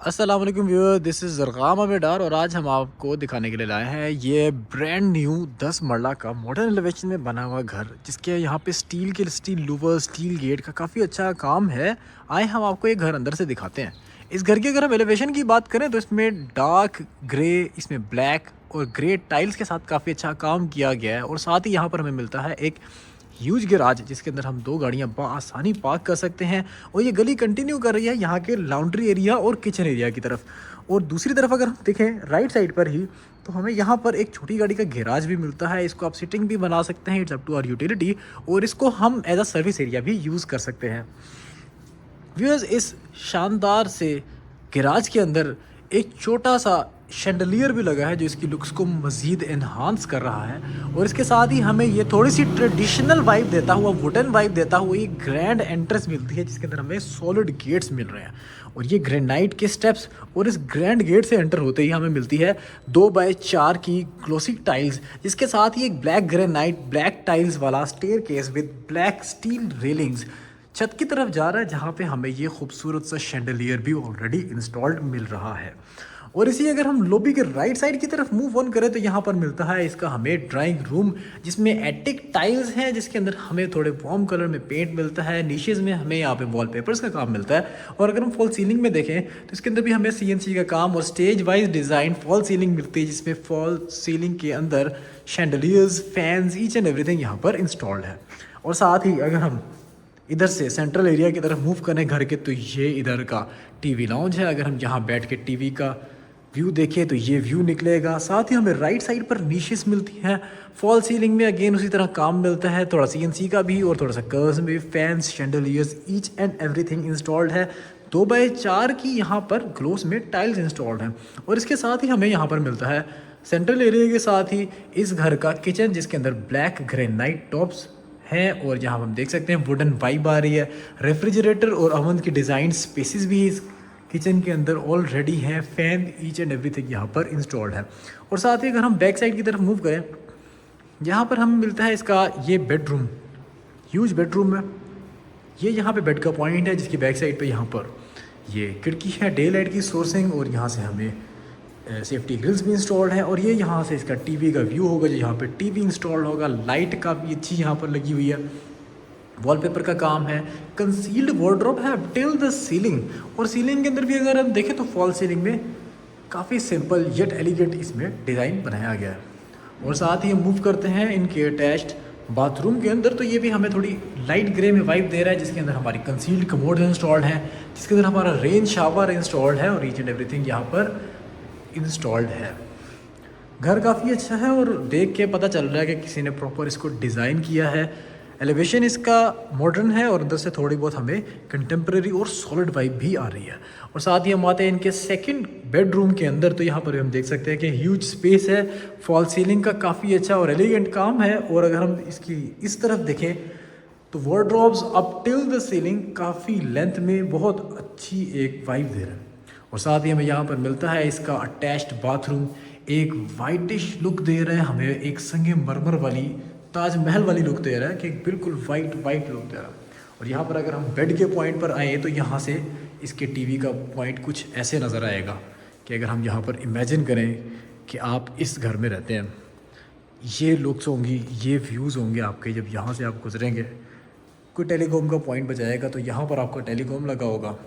अस्सलाम वालेकुम viewer, this is ज़रग़ाम अबेडार और आज हम आपको दिखाने के लिए लाए हैं ये ब्रांड न्यू 10 मरला का मॉडर्न एलिवेशन में बना हुआ घर, जिसके यहाँ पे स्टील लूवर स्टील गेट का काफ़ी अच्छा काम है। आए हम आपको ये घर अंदर से दिखाते हैं। इस घर की अगर हम एलिवेशन की बात करें तो इसमें डार्क ग्रे, इसमें ब्लैक और ग्रे टाइल्स के साथ काफ़ी अच्छा काम किया गया है। और साथ ही यहाँ पर हमें मिलता है एक ह्यूज गैराज, जिसके अंदर हम 2 गाड़ियां आसानी पार्क कर सकते हैं। और ये गली कंटिन्यू कर रही है यहाँ के लॉन्ड्री एरिया और किचन एरिया की तरफ। और दूसरी तरफ अगर हम देखें राइट साइड पर ही, तो हमें यहाँ पर एक छोटी गाड़ी का गैराज भी मिलता है। इसको आप सिटिंग भी बना सकते हैं, it's up to our utility. और इसको हम एज अ सर्विस एरिया भी यूज़ कर सकते हैं। व्यूअर्स, इस शानदार से गैराज के अंदर एक छोटा सा शैंडलियर भी लगा है, जो इसकी लुक्स को मज़ीद एनहांस कर रहा है। और इसके साथ ही हमें ये थोड़ी सी ट्रेडिशनल वाइब देता हुआ, वुडन वाइब देता हुआ ये ग्रैंड एंट्रेंस मिलती है, जिसके अंदर हमें सॉलिड गेट्स मिल रहे हैं। और ये ग्रेनाइट के स्टेप्स, और इस ग्रैंड गेट से एंटर होते ही हमें मिलती है 2x4 की ग्लोसी टाइल्स, जिसके साथ ही एक ब्लैक ग्रेनाइट ब्लैक टाइल्स वाला staircase with black steel railings छत की तरफ जा रहा है, जहाँ पे हमें ये खूबसूरत सा शैंडलियर भी ऑलरेडी इंस्टॉल्ड मिल रहा है। और इसी अगर हम लॉबी के राइट साइड की तरफ मूव ऑन करें तो यहाँ पर मिलता है इसका हमें ड्राइंग रूम, जिसमें एटिक टाइल्स हैं, जिसके अंदर हमें थोड़े वार्म कलर में पेंट मिलता है। नीशेज में हमें यहाँ पे वॉलपेपर्स का काम मिलता है। और अगर हम फॉल सीलिंग में देखें तो इसके अंदर भी हमें CNC का काम और stage wise design fall ceiling मिलती है, जिसमें फॉल सीलिंग के अंदर chandeliers, fans, each and everything यहाँ पर इंस्टॉल्ड है। और साथ ही अगर हम इधर से सेंट्रल एरिया की तरफ मूव करें घर के, तो ये इधर का टीवी लाउंज है। अगर हम यहाँ बैठ के टीवी का व्यू देखें तो ये व्यू निकलेगा। साथ ही हमें राइट साइड पर नीशेस मिलती हैं। फॉल सीलिंग में अगेन उसी तरह काम मिलता है, थोड़ा CNC का भी और थोड़ा सा कर्व्स में भी। Fans, chandeliers, each and everything installed है। 2x4 की यहाँ पर ग्लोस में टाइल्स इंस्टॉल्ड हैं। और इसके साथ ही हमें यहाँ पर मिलता है सेंट्रल एरिया के साथ ही इस घर का किचन, जिसके अंदर ब्लैक ग्रेनाइट टॉप्स हैं। और यहाँ हम देख सकते हैं वुडन वाइब आ रही है। रेफ्रिजरेटर और ओवन की डिज़ाइन स्पेसिस भी इस किचन के अंदर ऑलरेडी हैं। फैन, ईच एंड एवरीथिंग यहाँ पर इंस्टॉल्ड है। और साथ ही अगर हम बैक साइड की तरफ मूव करें, यहाँ पर हमें मिलता है इसका ये बेडरूम, ह्यूज बेडरूम है। ये यहाँ पे बेड का पॉइंट है, जिसकी बैक साइड पे यहाँ पर ये खिड़की है डे लाइट की सोर्सिंग। और यहाँ से हमें सेफ्टी ग्रिल्स भी इंस्टॉल्ड है। और ये यहाँ से इसका टीवी का व्यू होगा, जो यहाँ पे टीवी इंस्टॉल्ड होगा। लाइट काफ़ी अच्छी यहाँ पर लगी हुई है। वॉलपेपर का काम है। कंसील्ड वार्डरोब है टिल द सीलिंग। और सीलिंग के अंदर भी अगर हम देखें तो फॉल सीलिंग में काफ़ी सिंपल येट एलिगेंट इसमें डिज़ाइन बनाया गया है। और साथ ही हम मूव करते हैं इनके अटैच्ड बाथरूम के अंदर, तो ये भी हमें थोड़ी लाइट ग्रे में वाइब दे रहा है, जिसके अंदर हमारी कंसील्ड कमोड इंस्टॉल्ड है, जिसके अंदर हमारा रेन शावर इंस्टॉल्ड है और ईच एंड एवरीथिंग यहाँ पर इंस्टॉल्ड है। घर काफ़ी अच्छा है और देख के पता चल रहा है कि किसी ने प्रॉपर इसको डिज़ाइन किया है। एलिवेशन इसका मॉडर्न है और अंदर से थोड़ी बहुत हमें कंटेम्प्रेरी और सॉलिड वाइब भी आ रही है। और साथ ही हम आते हैं इनके सेकंड बेडरूम के अंदर, तो यहाँ पर भी हम देख सकते हैं कि ह्यूज स्पेस है। फॉल सीलिंग का काफ़ी अच्छा और एलिगेंट काम है। और अगर हम इसकी इस तरफ देखें तो wardrobes up till the ceiling काफ़ी लेंथ में बहुत अच्छी एक वाइब दे रहा है। और साथ ही हमें यहाँ पर मिलता है इसका अटैच्ड बाथरूम, एक वाइटिश लुक दे रहा है हमें, एक संगमरमर वाली ताजमहल वाली लुक दे रहा है कि बिल्कुल वाइट लुक दे रहा है। और यहाँ पर अगर हम बेड के पॉइंट पर आए तो यहाँ से इसके टीवी का पॉइंट कुछ ऐसे नज़र आएगा कि अगर हम यहाँ पर इमेजिन करें कि आप इस घर में रहते हैं, ये लुक्स होंगी, ये व्यूज़ होंगे आपके। जब यहाँ से आप गुजरेंगे, कोई टेलीकॉम का पॉइंट बजाएगा तो यहाँ पर आपका टेलीकॉम लगा होगा,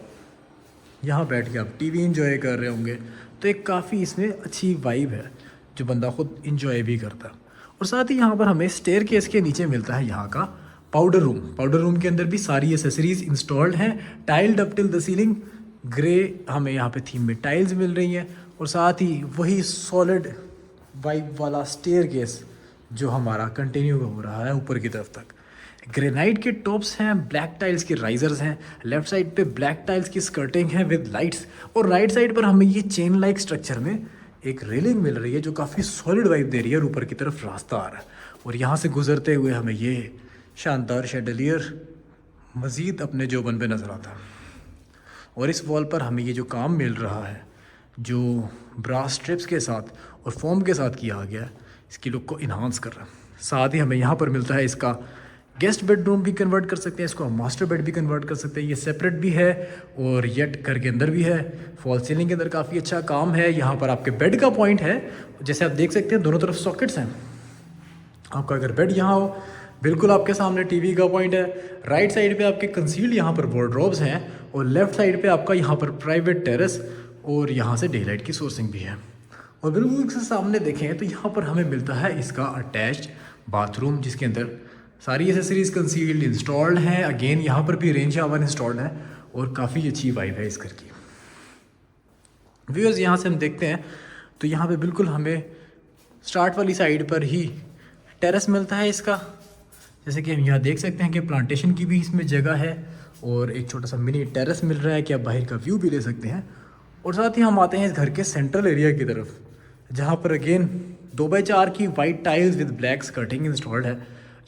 यहाँ बैठ के आप टीवी इंजॉय कर रहे होंगे। तो एक काफ़ी इसमें अच्छी वाइब है, जो बंदा खुद इंजॉय भी करता है। और साथ ही यहाँ पर हमें स्टेयर केस के नीचे मिलता है यहाँ का पाउडर रूम। पाउडर रूम के अंदर भी सारी एसेसरीज इंस्टॉल्ड हैं। Tiled up till the ceiling, grey हमें यहाँ पे थीम में टाइल्स मिल रही हैं। और साथ ही वही सॉलिड वाइब वाला स्टेयर केस जो हमारा कंटिन्यू हो रहा है ऊपर की तरफ तक। ग्रेनाइट के टॉप्स हैं, ब्लैक टाइल्स के राइजर्स हैं। लेफ्ट साइड पे ब्लैक टाइल्स की स्कर्टिंग है विद लाइट्स। और राइट साइड पर हमें ये चेन लाइक स्ट्रक्चर में एक रेलिंग मिल रही है, जो काफ़ी सॉलिड वाइब दे रही है और ऊपर की तरफ रास्ता आ रहा है। और यहाँ से गुजरते हुए हमें ये शानदार शैंडलियर मज़ीद अपने जोबन पे नज़र आता है। और इस वॉल पर हमें ये जो काम मिल रहा है, जो ब्रास स्ट्रिप्स के साथ और फोम के साथ किया गया है, इसकी लुक को इन्हांस कर रहा है। साथ ही हमें यहाँ पर मिलता है इसका गेस्ट बेडरूम भी कन्वर्ट कर सकते हैं इसको, हम मास्टर बेड भी कन्वर्ट कर सकते हैं। ये सेपरेट भी है और येट घर के अंदर भी है। फॉल सीलिंग के अंदर काफ़ी अच्छा काम है। यहाँ पर आपके बेड का पॉइंट है, जैसे आप देख सकते हैं दोनों तरफ सॉकेट्स हैं। आपका अगर बेड यहाँ हो, बिल्कुल आपके सामने टीवी का पॉइंट है। राइट साइड पे आपके कंसील्ड यहाँ पर वार्डरोब्स हैं और लेफ्ट साइड पे आपका यहाँ पर प्राइवेट टेरेस और यहाँ से डे लाइट की सोर्सिंग भी है। और बिल्कुल इसके सामने देखें तो यहाँ पर हमें मिलता है इसका अटैच्ड बाथरूम, जिसके अंदर सारी एसेसरीज कंसील्ड इंस्टॉल्ड हैं। अगेन यहाँ पर भी रेंज शावर इंस्टॉल्ड है और काफ़ी अच्छी वाइब है इस घर की। व्यूअर्स यहाँ से हम देखते हैं तो यहाँ पे बिल्कुल हमें स्टार्ट वाली साइड पर ही टेरेस मिलता है इसका। जैसे कि हम यहाँ देख सकते हैं कि प्लांटेशन की भी इसमें जगह है और एक छोटा सा मिनी टेरेस मिल रहा है कि आप बाहर का व्यू भी ले सकते हैं। और साथ ही हम आते हैं इस घर के सेंट्रल एरिया की तरफ, जहाँ पर अगेन 2x4 की white tiles with black skirting installed है।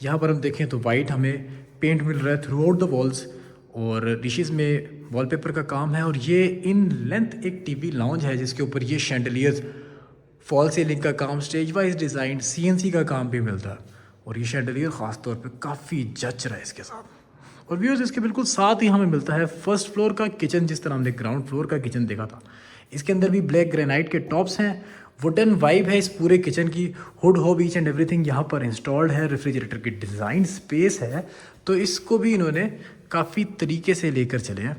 यहाँ पर हम देखें तो वाइट हमें पेंट मिल रहा है थ्रू आउट द वॉल्स और डिशेस में वॉलपेपर का काम है। और ये इन लेंथ एक टीवी लाउंज है जिसके ऊपर ये शैंडलियर्स, फॉल सीलिंग का काम, स्टेज वाइज डिज़ाइन, CNC का काम भी मिलता है। और ये शैंडलियर ख़ास तौर पे काफ़ी जच रहा है इसके साथ। और व्यूअर्स इसके बिल्कुल साथ ही हमें मिलता है फर्स्ट फ्लोर का किचन। जिस तरह हमने ग्राउंड फ्लोर का किचन देखा था, इसके अंदर भी ब्लैक ग्रेनाइट के टॉप्स हैं। वुडन वाइब है इस पूरे किचन की। हुड होब ईच एंड एवरीथिंग यहाँ पर इंस्टॉल्ड है। रेफ्रिजरेटर की डिज़ाइन स्पेस है, तो इसको भी इन्होंने काफ़ी तरीके से लेकर चले हैं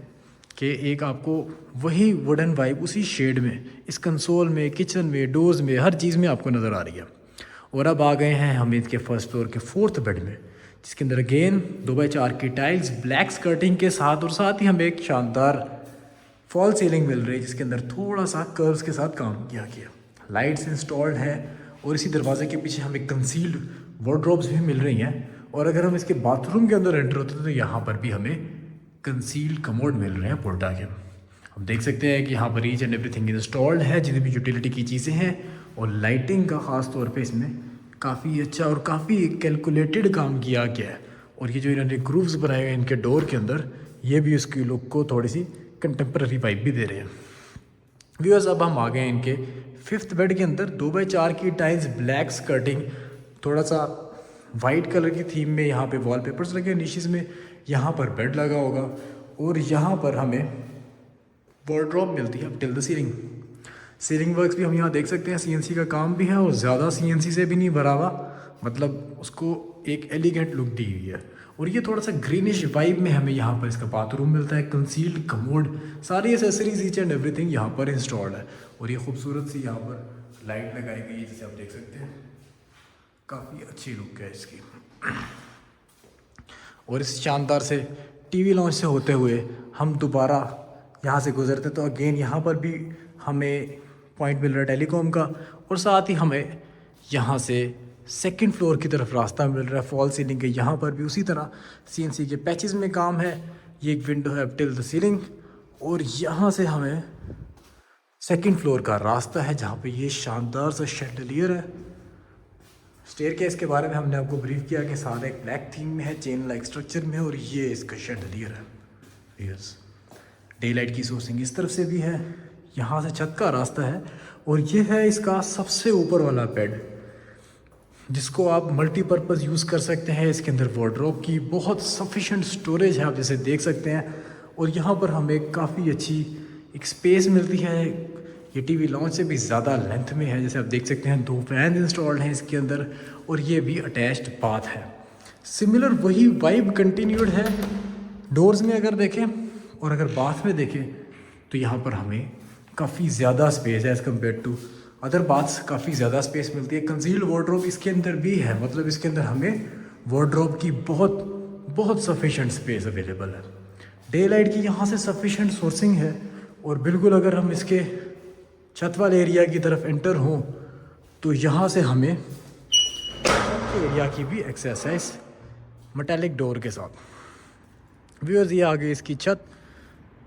कि एक आपको वही वुडन वाइब उसी शेड में इस कंसोल में, किचन में, डोर्स में, हर चीज़ में आपको नज़र आ रही है। और अब आ गए हैं हम इसके फर्स्ट फ्लोर के 4th बेड में, जिसके अंदर अगेन 2x4 की टाइल्स ब्लैक स्कर्टिंग के साथ और साथ ही हमें एक शानदार फॉल सीलिंग मिल रही है जिसके अंदर थोड़ा सा कर्व्स के साथ काम किया गया। लाइट्स इंस्टॉल्ड है और इसी दरवाजे के पीछे हमें कंसील्ड वार्डरोब्स भी मिल रही हैं। और अगर हम इसके बाथरूम के अंदर एंटर होते हैं तो यहाँ पर भी हमें कंसील्ड कमोड मिल रहे हैं पोर्टा के। हम देख सकते हैं कि यहाँ पर ईच एंड एवरीथिंग इंस्टॉल्ड है, जितनी भी यूटिलिटी की चीज़ें हैं। और लाइटिंग का ख़ास तौर पे इसमें काफ़ी अच्छा और काफ़ी कैलकुलेटेड काम किया गया है। और ये जो इन्होंने ग्रूव्स बनाए हुए हैं इनके डोर के अंदर, ये भी उसकी लुक को थोड़ी सी कंटेम्प्रेरी वाइब भी दे रहे हैं। व्यूअर्स अब हम आ गए हैं इनके 5th बेड के अंदर। 2x4 की टाइल्स ब्लैक स्कर्टिंग, थोड़ा सा वाइट कलर की थीम में यहाँ पे वॉलपेपर्स लगे हैं नीशेस में। यहाँ पर बेड लगा होगा और यहाँ पर हमें वार्डरोब मिलती है till the ceiling. Ceiling works भी हम यहाँ देख सकते हैं, CNC का काम भी है और ज़्यादा CNC से भी नहीं भरा हुआ, मतलब उसको एक एलिगेंट लुक दी हुई है। और ये थोड़ा सा ग्रीनिश वाइब में हमें यहाँ पर इसका बाथरूम मिलता है, कंसील्ड कमोड, सारी एसेसरीज ईच एंड एवरीथिंग यहाँ पर इंस्टॉल्ड है। और ये खूबसूरत सी यहाँ पर लाइट लगाई गई है, जैसे आप देख सकते हैं, काफ़ी अच्छी लुक है इसकी। और इस शानदार से टीवी लॉन्च से होते हुए हम दोबारा यहाँ से गुजरते तो अगेन यहाँ पर भी हमें पॉइंट मिल रहा है टेलीकॉम का। और साथ ही हमें यहाँ से 2nd फ्लोर की तरफ रास्ता मिल रहा है फॉल सीलिंग के। यहाँ पर भी उसी तरह CNC के पैचेस में काम है। ये एक विंडो है टिल द सीलिंग और यहाँ से हमें 2nd फ्लोर का रास्ता है जहाँ पे ये शानदार सा शैंडलियर है। स्टेयरकेस के बारे में हमने आपको ब्रीफ किया कि सारा एक ब्लैक थीम में है, चेन लाइक स्ट्रक्चर में, और ये इसका शैंडलियर है। यस, डे लाइट की सोर्सिंग इस तरफ से भी है, यहाँ से छत का रास्ता है। और ये है इसका सबसे ऊपर वाला बेड जिसको आप मल्टीपर्पज़ यूज़ कर सकते हैं। इसके अंदर वार्डरोब की बहुत सफिशेंट स्टोरेज है, आप जैसे देख सकते हैं। और यहाँ पर हमें काफ़ी अच्छी एक स्पेस मिलती है। ये टीवी लॉन्च से भी ज़्यादा लेंथ में है, जैसे आप देख सकते हैं। 2 फैन इंस्टॉल्ड हैं इसके अंदर और ये भी अटैच्ड बाथ है। सिमिलर वही वाइब कंटिन्यूड है डोर्स में अगर देखें, और अगर बाथ में देखें तो यहाँ पर हमें काफ़ी ज़्यादा स्पेस है as compare to other baths, काफ़ी ज़्यादा स्पेस मिलती है। कंसील्ड वार्डरोब इसके अंदर भी है, मतलब इसके अंदर हमें वार्डरोब की बहुत सफिशेंट स्पेस अवेलेबल है। डे लाइट की यहाँ से सफिशेंट सोर्सिंग है। और बिल्कुल अगर हम इसके छत वाले एरिया की तरफ एंटर हों तो यहाँ से हमें एरिया की भी एक्सेस है इस मेटालिक डोर के साथ। व्यूअर्स ये आ गई इसकी छत।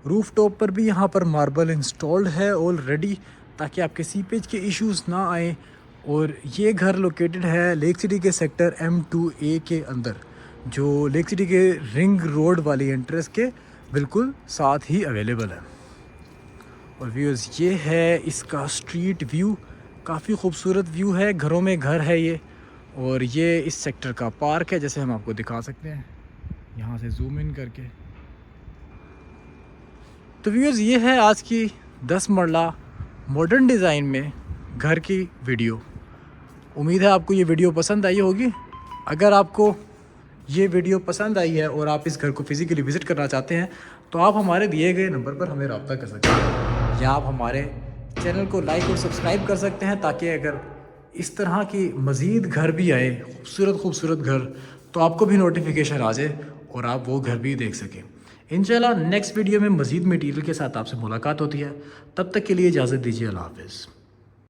रूफ टॉप पर भी यहाँ पर मार्बल इंस्टॉल्ड है ऑलरेडी, ताकि आपके सीपेज के इश्यूज ना आए। और ये घर लोकेटेड है लेक सिटी के सेक्टर M2A के अंदर, जो लेक सिटी के रिंग रोड वाली एंट्रेंस के बिल्कुल साथ ही अवेलेबल है। और व्यूअर्स ये है इसका स्ट्रीट व्यू, काफ़ी खूबसूरत व्यू है, घरों में घर है ये। और ये इस सेक्टर का पार्क है, जैसे हम आपको दिखा सकते हैं यहाँ से जूम इन करके। तो व्यूअर्स, ये है आज की 10 मरला मॉडर्न डिज़ाइन में घर की वीडियो। उम्मीद है आपको ये वीडियो पसंद आई होगी। अगर आपको ये वीडियो पसंद आई है और आप इस घर को फिज़िकली विज़िट करना चाहते हैं तो आप हमारे दिए गए नंबर पर हमें रब्ता कर सकते हैं, या आप हमारे चैनल को लाइक और सब्सक्राइब कर सकते हैं, ताकि अगर इस तरह की मज़ीद घर भी आए, खूबसूरत घर, तो आपको भी नोटिफिकेशन आ जाए और आप वो घर भी देख सकें। इंशाल्लाह नेक्स्ट वीडियो में मज़ीद मटीरियल के साथ आपसे मुलाकात होती है। तब तक के लिए इजाज़त दीजिए। अल्लाह हाफ़िज़।